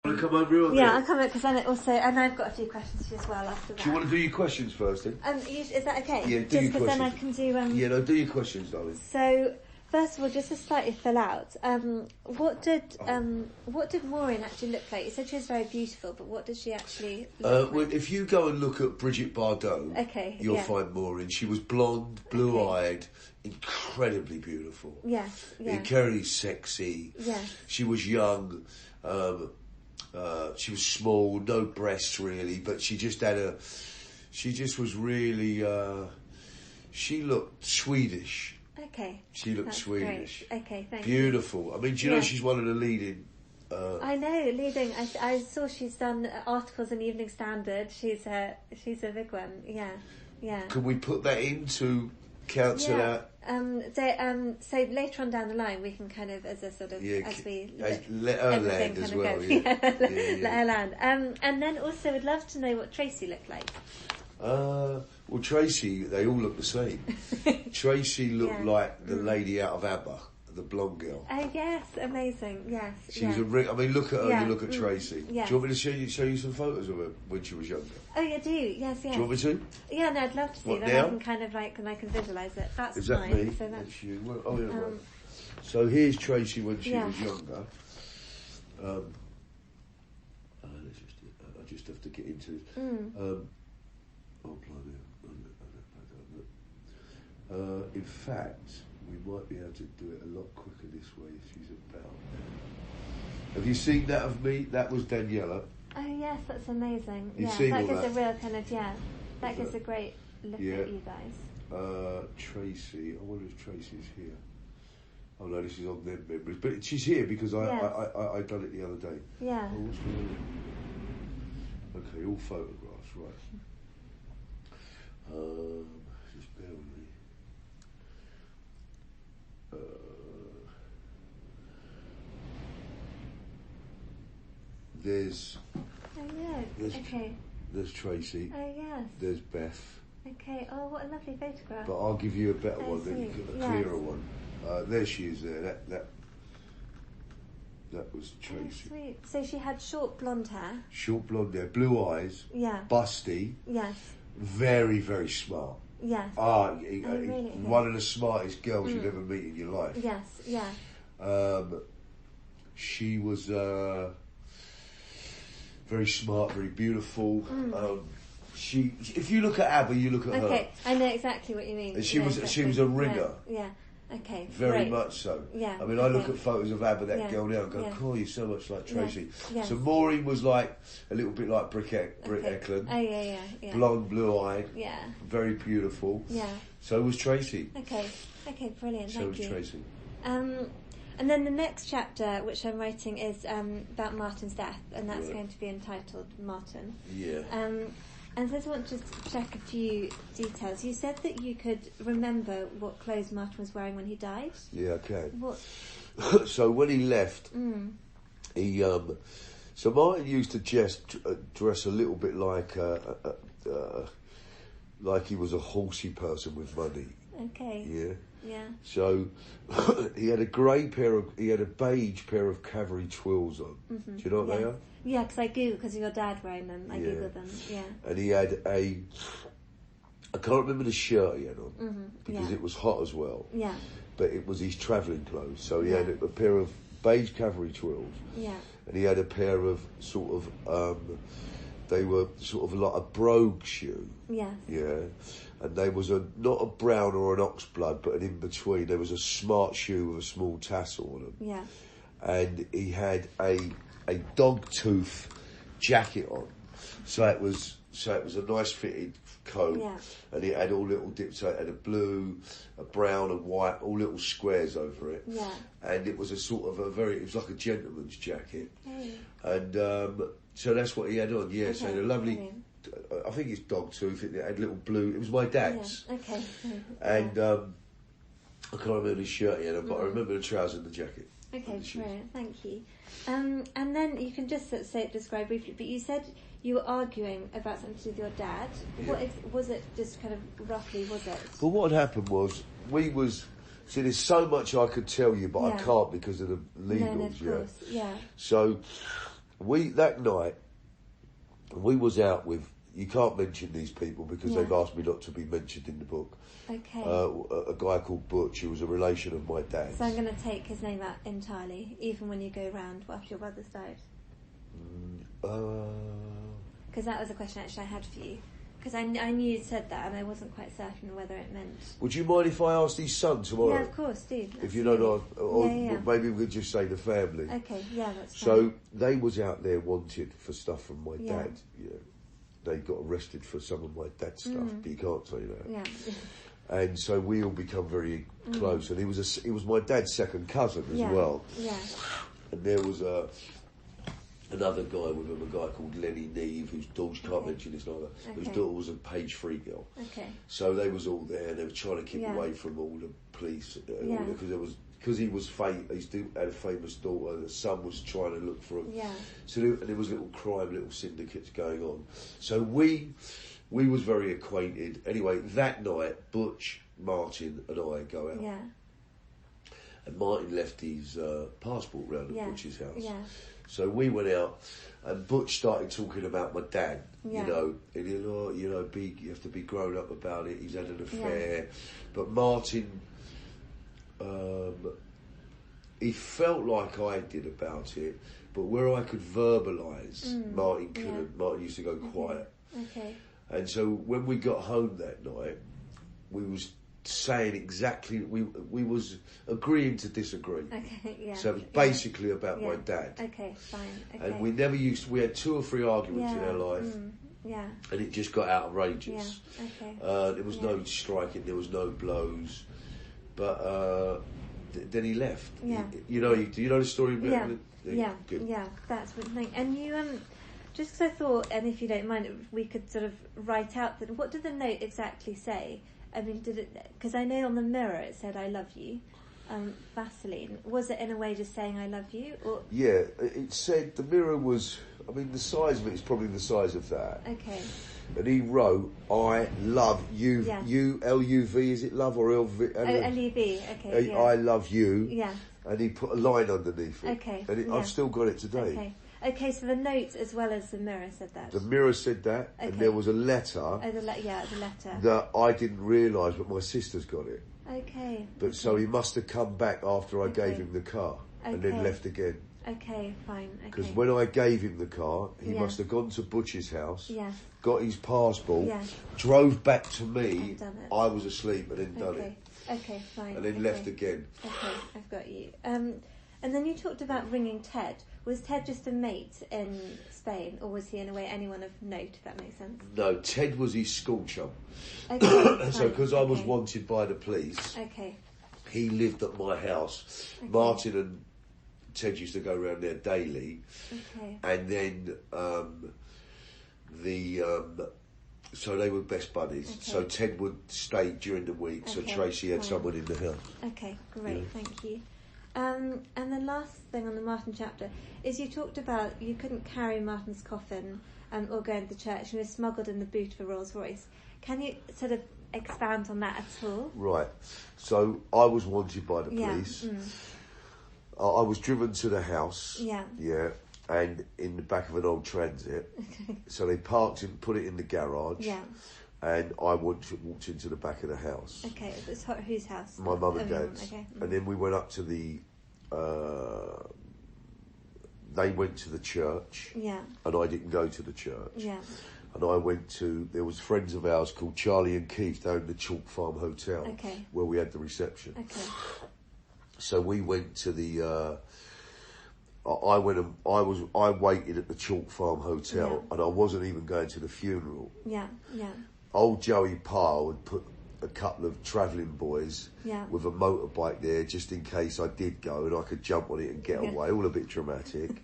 Want to come over here? Yeah, I'll come over because and I've got a few questions for you as well after that. Do you want to do your questions first then? Is that okay? Yeah, do your questions. Just because then I can do. Yeah, no, do your questions, darling. So, first of all, just to slightly fill out, what did Maureen actually look like? You said she was very beautiful, but what did she actually look like? If you go and look at Brigitte Bardot, you'll find Maureen. She was blonde, blue-eyed, incredibly beautiful. Yes, yeah. Incredibly sexy. Yes. She was young. She was small, no breasts really, but she just was really, she looked Swedish. Okay. She looked Swedish. Great. Okay, thank Beautiful. you. I mean, do you know she's one of the leading... I know, leading. I saw she's done articles in Evening Standard. She's a big one. Yeah. Can we put that in to cancel out? So later on down the line, we can kind of, as a sort of, let her land as well. Let her land. And then also, would love to know what Tracy looked like. Well, Tracy, they all look the same. Tracy looked like the lady out of ABBA, the blonde girl. Oh yes, amazing. Yes. She was a ring. I mean, look at her. You look at Tracy. Yes. Do you want me to show you some photos of her when she was younger? Oh, you do. Yes. Do you want me to? Yeah, no, I'd love to see what, that. now? I can kind of I can visualise it. That's Is that fine. me? So that's you. Well, right. So here's Tracy when she was younger. I just have to get into this. Oh, blimey. In fact, we might be able to do it a lot quicker this way if she's about. Have you seen that of me? That was Daniela. Oh yes, that's amazing. You've seen that all gives that? a real kind of that gives a great look at you guys. Tracy, I wonder if Tracy's here. Oh no, this is on them memories, but she's here because I done it the other day. Yeah. Oh, what's going on? Okay, all photographs, right. Just bear with me. There's Tracy. Oh yes. There's Beth. Okay. Oh, what a lovely photograph. But I'll give you a better one, sweet. a clearer one. There she is. There. That was Tracy. Oh, sweet. So she had short blonde hair. Short blonde hair, blue eyes. Yeah. Busty. Yes. Very, very smart. Yes. Really? One of the smartest girls you'd ever meet in your life. Yes. Yeah. She was very smart, very beautiful. If you look at ABBA, you look at her. Okay, I know exactly what you mean. And she was a ringer. Yeah. Okay. Very great. much so. Yeah. I mean, I look at photos of ABBA, that girl now, and go, "Oh, you're so much like Tracy." Yes. So Maureen was like a little bit like Britt Eklund. Oh yeah. Blonde, blue-eyed. Yeah. Very beautiful. Yeah. So was Tracy. Okay, brilliant. So Thank was you. Tracy. And then the next chapter, which I'm writing, is about Martin's death, and that's going to be entitled Martin. Yeah. And so I just want to check a few details. You said that you could remember what clothes Martin was wearing when he died. Yeah, I can. What? So when he left, he so Martin used to just dress a little bit like he was a horsey person with money. Okay. Yeah. Yeah. So he had a beige pair of cavalry twills on. Mm-hmm. Do you know what they are? Yeah, because I googled, because of your dad wearing them. I googled them. Yeah. And he had I can't remember the shirt he had on because it was hot as well. Yeah. But it was his travelling clothes. So he had a pair of beige cavalry twills. Yeah. And he had a pair of sort of they were sort of like a brogue shoe. Yeah. Yeah. And there was not a brown or an oxblood, but an in-between. There was a smart shoe with a small tassel on them. Yeah. And he had a dog tooth jacket on. So it was a nice fitted coat. Yeah. And it had all little dips. So it had a blue, a brown and white, all little squares over it. Yeah. And it was a sort of it was like a gentleman's jacket. Hey. And so that's what he had on. Yeah. Okay. So the lovely. Brilliant. I think it's dog tooth. It had little blue. It was my dad's. Yeah. Okay. And I can't remember the shirt he had on, but I remember the trousers and the jacket. Okay, brilliant. Thank you. And then you can just describe briefly. But you said you were arguing about something to do with your dad. Yeah. What was it? Just kind of roughly, was it? Well, what had happened was see, there's so much I could tell you, but I can't because of the legals. No, of course. Yeah. So that night, we was out with, you can't mention these people because they've asked me not to be mentioned in the book. Okay. A guy called Butch, who was a relation of my dad's. So I'm going to take his name out entirely, even when you go round after your brother's died? Because that was a question actually I had for you. Because I knew you'd said that and I wasn't quite certain whether it meant... Would you mind if I asked his son tomorrow? Yeah, of course, do. If you don't know, or maybe we could just say the family. Okay, yeah, that's So fine. they was out there wanted for stuff from my dad. Yeah. They got arrested for some of my dad's stuff, but you can't say that. Yeah. And so we all become very close. And he was my dad's second cousin as well. Yeah. And there was another guy with him, a guy called Lenny Neve, whose daughter, can't mention this neither, whose daughter was a page 3 girl. Okay. So they was all there, and they were trying to keep away from all the police, because he was had a famous daughter. The son was trying to look for him. Yeah. So there was little syndicates going on. So we was very acquainted. Anyway, that night, Butch, Martin, and I go out. Yeah. And Martin left his passport round at Butch's house. Yeah. So we went out, and Butch started talking about my dad. Yeah. You know, and you have to be grown up about it. He's had an affair, but Martin, he felt like I did about it, but where I could verbalise, Martin couldn't. Yeah. Martin used to go quiet. Okay. And so when we got home that night, we was saying exactly, we was agreeing to disagree. Okay, yeah. So it was basically about my dad. Okay, fine. Okay. And we had 2 or 3 arguments in our life. Yeah. And it just got outrageous. Yeah. Okay. There was no striking, there was no blows. But then he left. Yeah. Do you know the story? Yeah. Good. Yeah, that's the thing. And you, just because I thought, and if you don't mind, we could sort of write out that. What did the note exactly say? I mean, did it? Because I know on the mirror it said "I love you." Vaseline. Was it in a way just saying "I love you"? Or? Yeah, it said the mirror was. I mean, the size of it is probably the size of that. Okay. And he wrote, "I love you." Yeah. You L-U-V, is it love or L-V? L-U-V. Okay. I love you. Yeah. And he put a line underneath it. Okay. And I've still got it today. Okay, so the note as well as the mirror said that. The mirror said that, and there was a letter. Oh, the letter. That I didn't realise, but my sister's got it. Okay. But so he must have come back after I gave him the car, and then left again. Okay, fine. Because when I gave him the car, he must have gone to Butch's house, got his passport, drove back to me. I was asleep, and then done it. Okay, fine. And then left again. Okay, I've got you. And then you talked about ringing Ted. Was Ted just a mate in Spain, or was he in a way anyone of note, if that makes sense? No, Ted was his school chum. Okay, so because I was wanted by the police, he lived at my house. Okay. Martin and Ted used to go around there daily. Okay. And then so they were best buddies. Okay. So Ted would stay during the week, so Tracy had someone in the house. Okay, great, thank you. And the last thing on the Martin chapter is you talked about you couldn't carry Martin's coffin or go into the church, and it was smuggled in the boot of a Rolls Royce. Can you sort of expand on that at all? Right. So I was wanted by the police. I was driven to the house. Yeah. Yeah. And in the back of an old Transit. Okay. So they put it in the garage. Yeah. And I walked into the back of the house. Okay, it's whose house? My mum and dad's. Okay. And then we went up to the... they went to the church. Yeah. And I didn't go to the church. Yeah. And I went to... There was friends of ours called Charlie and Keith down in the Chalk Farm Hotel. Okay. Where we had the reception. Okay. So we went to the... I waited at the Chalk Farm Hotel, and I wasn't even going to the funeral. Yeah, yeah. Old Joey Parr had put a couple of travelling boys with a motorbike there just in case I did go and I could jump on it and get away. All a bit dramatic.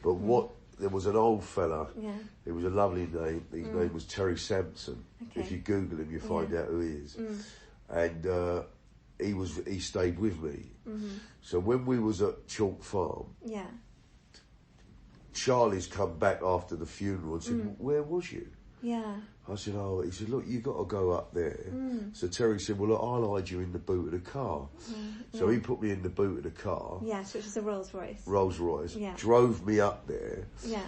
But there was an old fella. Yeah. It was a lovely name. His name was Terry Sampson. Okay. If you Google him, you find out who he is. And he stayed with me. Mm-hmm. So when we was at Chalk Farm, Charlie's come back after the funeral and said, "Where was you?" Yeah. I said, oh, he said, look, you got to go up there. So Terry said, well, look, I'll hide you in the boot of the car. So he put me in the boot of the car. Yes, which is a Rolls Royce. Rolls Royce. Yeah. Drove me up there. Yeah.